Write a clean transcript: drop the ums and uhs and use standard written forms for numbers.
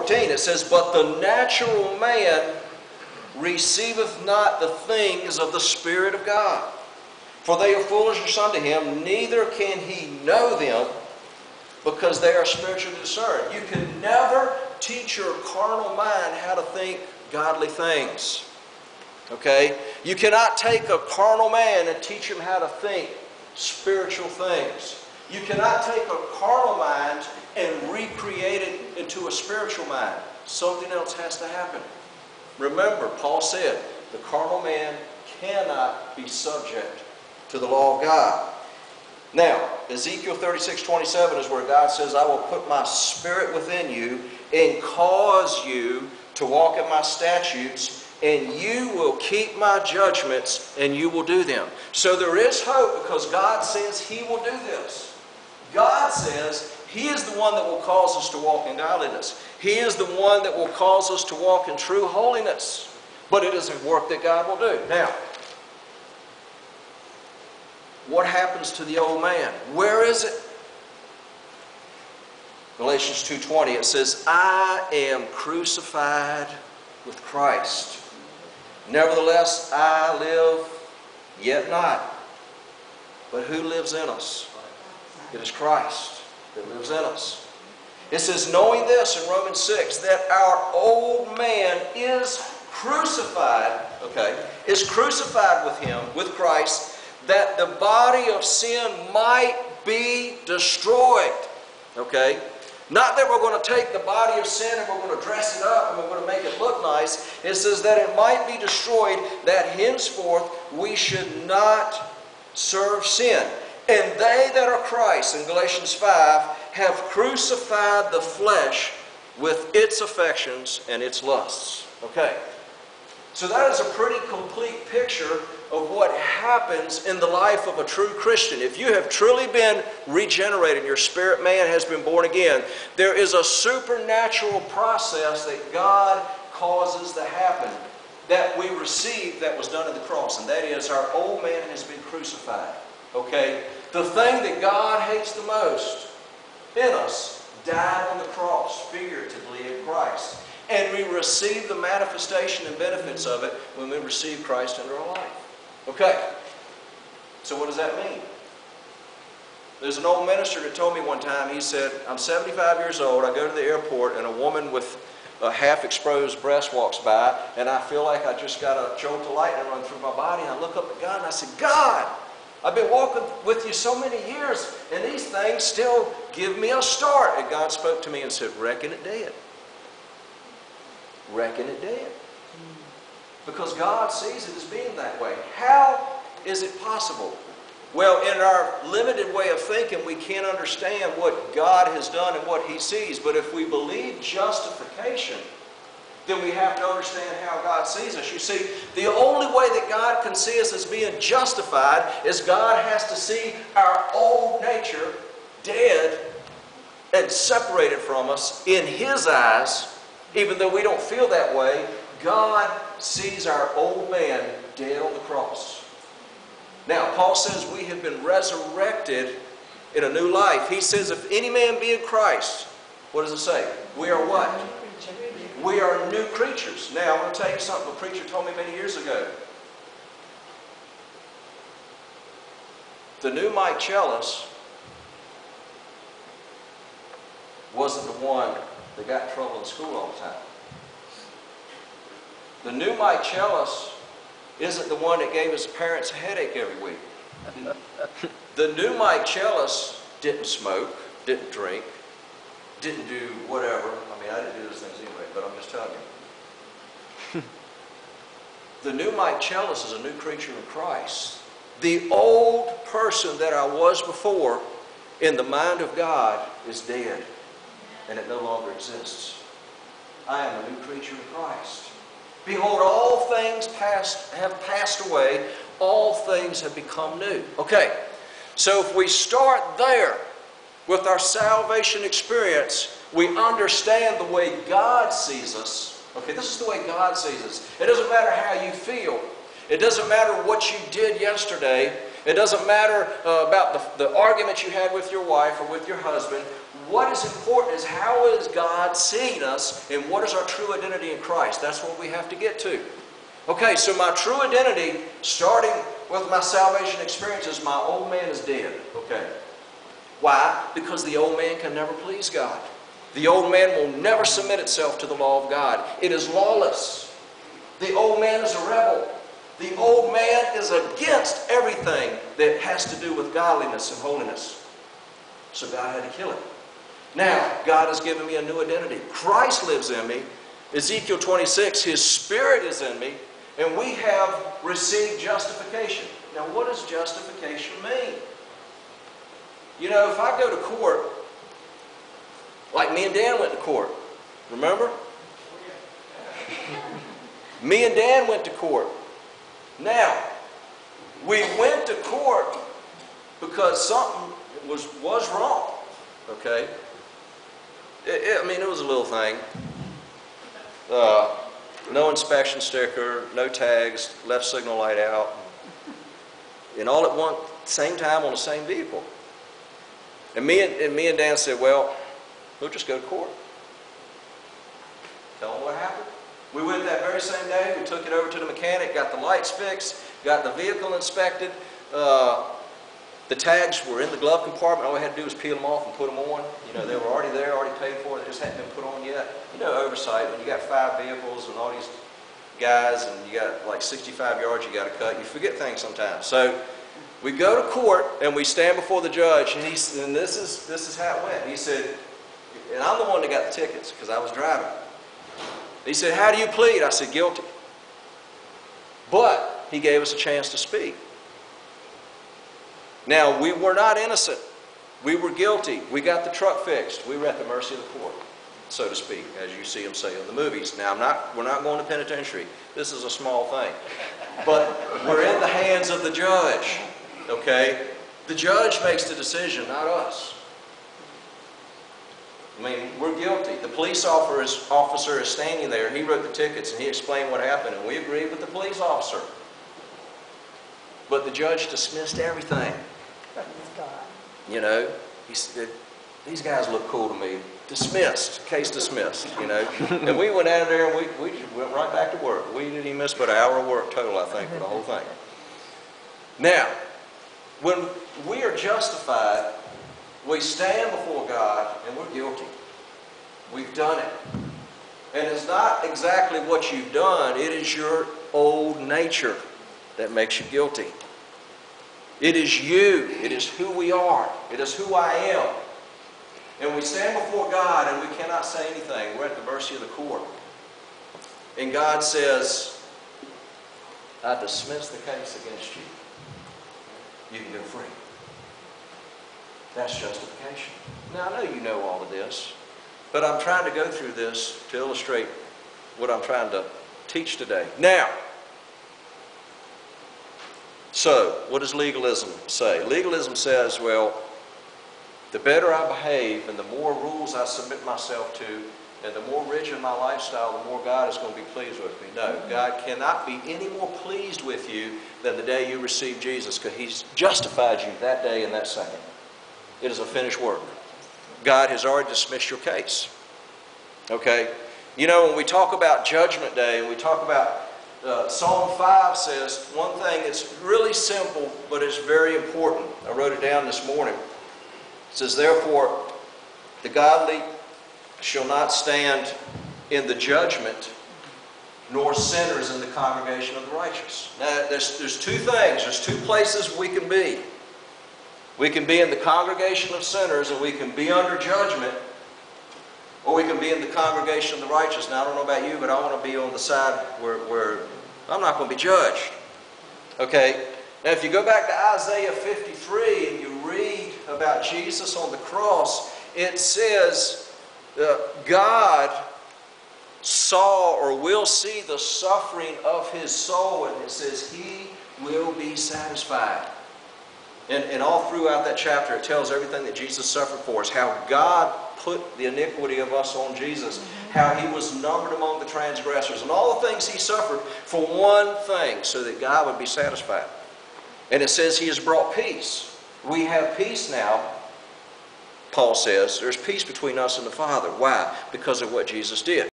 14, it says, "But the natural man receiveth not the things of the Spirit of God, for they are foolishness unto him, neither can he know them, because they are spiritually discerned." You can never teach your carnal mind how to think godly things. Okay? You cannot take a carnal man and teach him how to think spiritual things. You cannot take a carnal mind and recreate it into a spiritual mind. Something else has to happen. Remember, Paul said, the carnal man cannot be subject to the law of God. Now, Ezekiel 36:27 is where God says, "I will put my spirit within you and cause you to walk in my statutes, and you will keep my judgments, and you will do them." So there is hope, because God says He will do this. God says He is the one that will cause us to walk in godliness. He is the one that will cause us to walk in true holiness. But it is a work that God will do. Now, what happens to the old man? Where is it? Galatians 2:20, it says, "I am crucified with Christ. Nevertheless, I live, yet not. But who lives in us? It is Christ that lives in us." It says, "Knowing this," in Romans 6, "that our old man is crucified," is crucified with Him, with Christ, "that the body of sin might be destroyed." Not that we're going to take the body of sin and we're going to dress it up and we're going to make it look nice. It says that it might be destroyed, that henceforth we should not serve sin. "And they that are Christ," in Galatians 5, "have crucified the flesh with its affections and its lusts." So that is a pretty complete picture of what happens in the life of a true Christian. If you have truly been regenerated, your spirit man has been born again, there is a supernatural process that God causes to happen that we receive, that was done at the cross, and that is our old man has been crucified. The thing that God hates the most in us died on the cross, figuratively, in Christ. And we receive the manifestation and benefits of it when we receive Christ into our life. So what does that mean? There's an old minister that told me one time, he said, "I'm 75 years old, I go to the airport, and a woman with a half-exposed breast walks by, and I feel like I just got a jolt of lightning run through my body, and I look up at God, and I said, 'God, I've been walking with you so many years, and these things still give me a start.' And God spoke to me and said, 'Reckon it dead. Reckon it dead.'" Because God sees it as being that way. How is it possible? Well, in our limited way of thinking, we can't understand what God has done and what He sees. But if we believe justification, then we have to understand how God sees us. You see, the only way that God can see us as being justified is God has to see our old nature dead and separated from us in His eyes. Even though we don't feel that way, God sees our old man dead on the cross. Now, Paul says we have been resurrected in a new life. He says, if any man be in Christ, what does it say? We are what? We are new creatures. Now, I'm going to tell you something a preacher told me many years ago. The new Mike Chellis wasn't the one that got in trouble in school all the time. The new Mike Chellis isn't the one that gave his parents a headache every week. The new Mike Chellis didn't smoke, didn't drink, didn't do whatever. I mean, I didn't do those things anyway, but I'm just telling you. The new Mike Chellis is a new creature in Christ. The old person that I was before in the mind of God is dead, and it no longer exists. I am a new creature in Christ. Behold, all things have passed away. All things have become new. Okay, so if we start there with our salvation experience, we understand the way God sees us. Okay, this is the way God sees us. It doesn't matter how you feel. It doesn't matter what you did yesterday. It doesn't matter about the argument you had with your wife or with your husband. what is important is how is God seeing us and what is our true identity in Christ. That's what we have to get to. Okay, so my true identity, starting with my salvation experience, is my old man is dead. Okay. Why? Because the old man can never please God. The old man will never submit itself to the law of God. It is lawless. The old man is a rebel. The old man is against everything that has to do with godliness and holiness. So God had to kill him. Now, God has given me a new identity. Christ lives in me. Ezekiel 26, His Spirit is in me, and we have received justification. Now, what does justification mean? You know, if I go to court, like me and Dan went to court, remember? Me and Dan went to court. Now, we went to court because something was wrong, okay? I mean, it was a little thing. No inspection sticker, no tags, left signal light out, and all at one same time on the same vehicle. And me and Dan said, well, we'll just go to court. Tell them what happened. We went that very same day. We took it over to the mechanic, got the lights fixed, got the vehicle inspected. The tags were in the glove compartment. All we had to do was peel them off and put them on. You know, they were already there, already paid for. They just hadn't been put on yet. You know, oversight, when you got 5 vehicles and all these guys and you got like 65 yards you got to cut, you forget things sometimes. So we go to court and we stand before the judge, and this is how it went. He said, and I'm the one that got the tickets because I was driving. He said, how do you plead? I said, guilty. But he gave us a chance to speak. Now, we were not innocent. We were guilty. We got the truck fixed. We were at the mercy of the court, so to speak, as you see them say in the movies. Now, we're not going to penitentiary. This is a small thing. But we're in the hands of the judge, okay? The judge makes the decision, not us. I mean, we're guilty. The police officer is standing there. He wrote the tickets and he explained what happened, and we agreed with the police officer. But the judge dismissed everything. You know, he said, these guys look cool to me. Dismissed. Case dismissed, you know. And we went out of there and we just went right back to work. We didn't even miss but an hour of work total, I think, for the whole thing. Now, when we are justified, we stand before God and we're guilty. We've done it. And it's not exactly what you've done. It is your old nature that makes you guilty. It is you. It is who we are. It is who I am. And we stand before God and we cannot say anything. We're at the mercy of the court. And God says, I dismiss the case against you. You can go free. That's justification. Now, I know you know all of this, but I'm trying to go through this to illustrate what I'm trying to teach today. Now, so, what does legalism say? Legalism says, well, the better I behave and the more rules I submit myself to and the more rigid my lifestyle, the more God is going to be pleased with me. No, God cannot be any more pleased with you than the day you receive Jesus, because He's justified you that day and that second. It is a finished work. God has already dismissed your case. Okay? You know, when we talk about Judgment Day and we talk about Psalm 5 says one thing that's really simple, but it's very important. I wrote it down this morning. It says, therefore, the godly shall not stand in the judgment, nor sinners in the congregation of the righteous. Now, there's two things. There's two places we can be. We can be in the congregation of sinners, and we can be under judgment, or we can be in the congregation of the righteous. Now, I don't know about you, but I want to be on the side where I'm not going to be judged. Okay? Now, if you go back to Isaiah 53 and you read about Jesus on the cross, it says God saw or will see the suffering of His soul, and it says He will be satisfied. And all throughout that chapter, it tells everything that Jesus suffered for us, how God put the iniquity of us on Jesus, how He was numbered among the transgressors, and all the things He suffered for one thing, so that God would be satisfied. And it says He has brought peace. We have peace now Paul says, there's peace between us and the Father. Why? Because of what Jesus did.